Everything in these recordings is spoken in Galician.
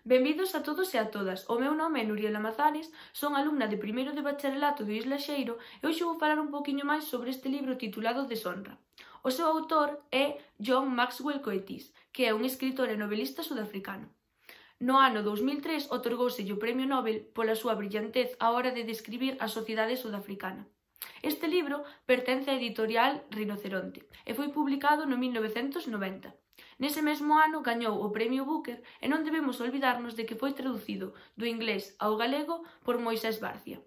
Benvidos a todos e a todas. O meu nome é Nuria Lamazares, son alumna de primeiro de bacharelato do Isla Xeiro e hoxe vou falar un poquinho máis sobre este libro titulado Deshonra. O seu autor é John Maxwell Coetis, que é un escritor e novelista sudafricano. No ano 2003 otorgouselle o Premio Nobel pola súa brillantez á hora de describir a sociedade sudafricana. Este libro pertence á editorial Rinoceronte e foi publicado no 1990. Nese mesmo ano gañou o Premio Booker e non debemos olvidarnos de que foi traducido do inglés ao galego por Moisés Barcia.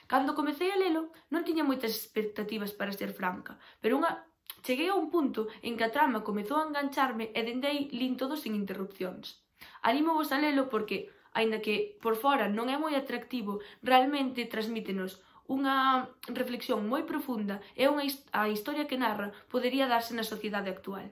Cando comecei a lelo non tiña moitas expectativas para ser franca, pero cheguei a un punto en que a trama comezou a engancharme e dende aí lín todo sin interrupcións. Anímovos a lelo porque, aínda que por fora non é moi atractivo, realmente transmítenos unha reflexión moi profunda e a historia que narra podería darse na sociedade actual.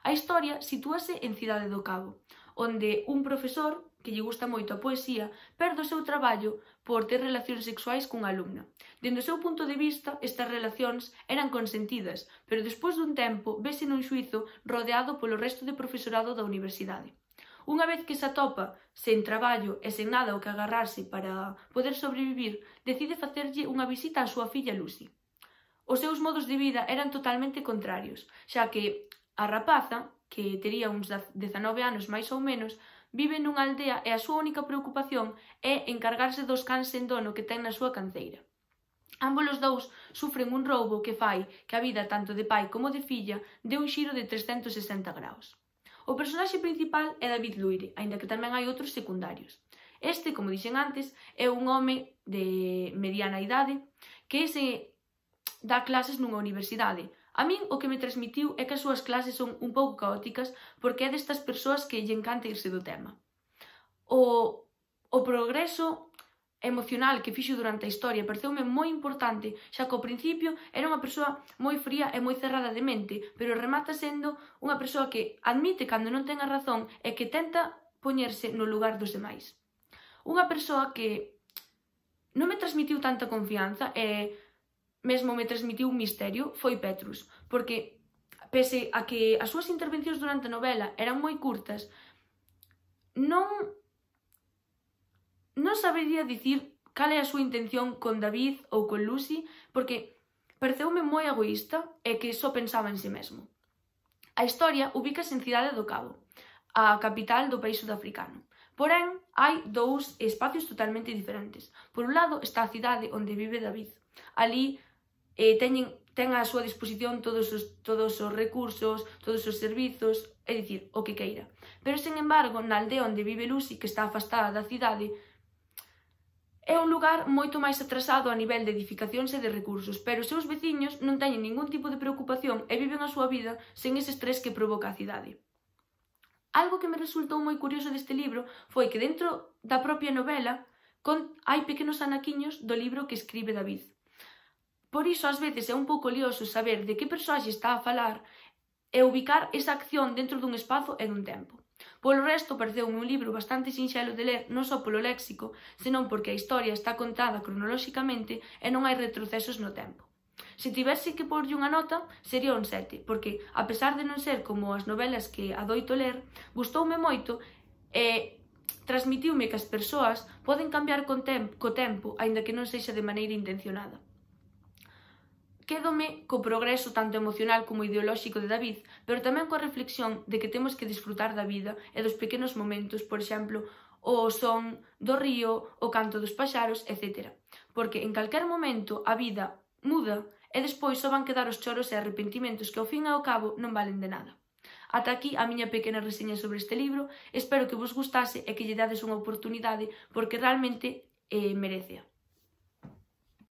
A historia sitúase en Cidade do Cabo, onde un profesor, que lle gusta moito a poesía, perde o seu traballo por ter relacións sexuais cunha alumna. Dende o seu punto de vista, estas relacións eran consentidas, pero despois dun tempo vese nun xuízo rodeado polo resto de profesorado da universidade. Unha vez que se atopa sen traballo e sen nada ao que agarrarse para poder sobrevivir, decide facerlle unha visita á súa filla Lucy. Os seus modos de vida eran totalmente contrarios, xa que a rapaza, que tería uns 19 anos máis ou menos, vive nunha aldea e a súa única preocupación é encargarse dos cans sen dono que ten na súa canceira. Ambos os dous sufren un roubo que fai que a vida tanto de pai como de filla dé un xiro de 360 graus. O personaxe principal é David Luire, aínda que tamén hai outros secundarios. Este, como dixen antes, é un home de mediana idade que se dá clases nunha universidade. A min o que me transmitiu é que as súas clases son un pouco caóticas porque é destas persoas que lle encanta irse do tema. O progreso emocional que fixo durante a historia pareceume moi importante, xa que ao principio era unha persoa moi fría e moi cerrada de mente, pero remata sendo unha persoa que admite cando non ten a razón e que tenta poñerse no lugar dos demais. Unha persoa que non me transmitiu tanta confianza e mesmo me transmitiu un misterio foi Petrus, porque, pese a que as súas intervencións durante a novela eran moi curtas, non sabería dicir cal é a súa intención con David ou con Lucy, porque pareceume moi egoísta e que só pensaba en si mesmo. A historia ubícase en Cidade do Cabo, a capital do país sudafricano. Porén, hai dous espacios totalmente diferentes. Por un lado está a cidade onde vive David. Ali ten á súa disposición todos os recursos, todos os servizos, é dicir, o que queira. Pero, sen embargo, na aldea onde vive Lucy, que está afastada da cidade, é un lugar moito máis atrasado a nivel de edificacións e de recursos, pero os seus veciños non teñen ningún tipo de preocupación e viven a súa vida sen ese estrés que provoca a cidade. Algo que me resultou moi curioso deste libro foi que dentro da propia novela hai pequenos anaquiños do libro que escribe David. Por iso, ás veces, é un pouco lioso saber de que persoaxe está a falar e ubicar esa acción dentro dun espazo e dun tempo. Polo resto, pareceume un libro bastante sinxelo de ler non só polo léxico, senón porque a historia está contada cronolóxicamente e non hai retrocesos no tempo. Se tivese que porlle unha nota, sería un 7, porque, a pesar de non ser como as novelas que adoito ler, gustoume moito e transmitiume que as persoas poden cambiar co tempo, aínda que non sexa de maneira intencionada. Quédome co progreso tanto emocional como ideolóxico de David, pero tamén coa reflexión de que temos que disfrutar da vida e dos pequenos momentos, por exemplo, o son do río, o canto dos paxaros, etc. Porque en calquer momento a vida muda e despois só van quedar os choros e arrepentimentos que ao fin e ao cabo non valen de nada. Ata aquí a miña pequena reseña sobre este libro, espero que vos gustase e que lle dades unha oportunidade porque realmente merecea.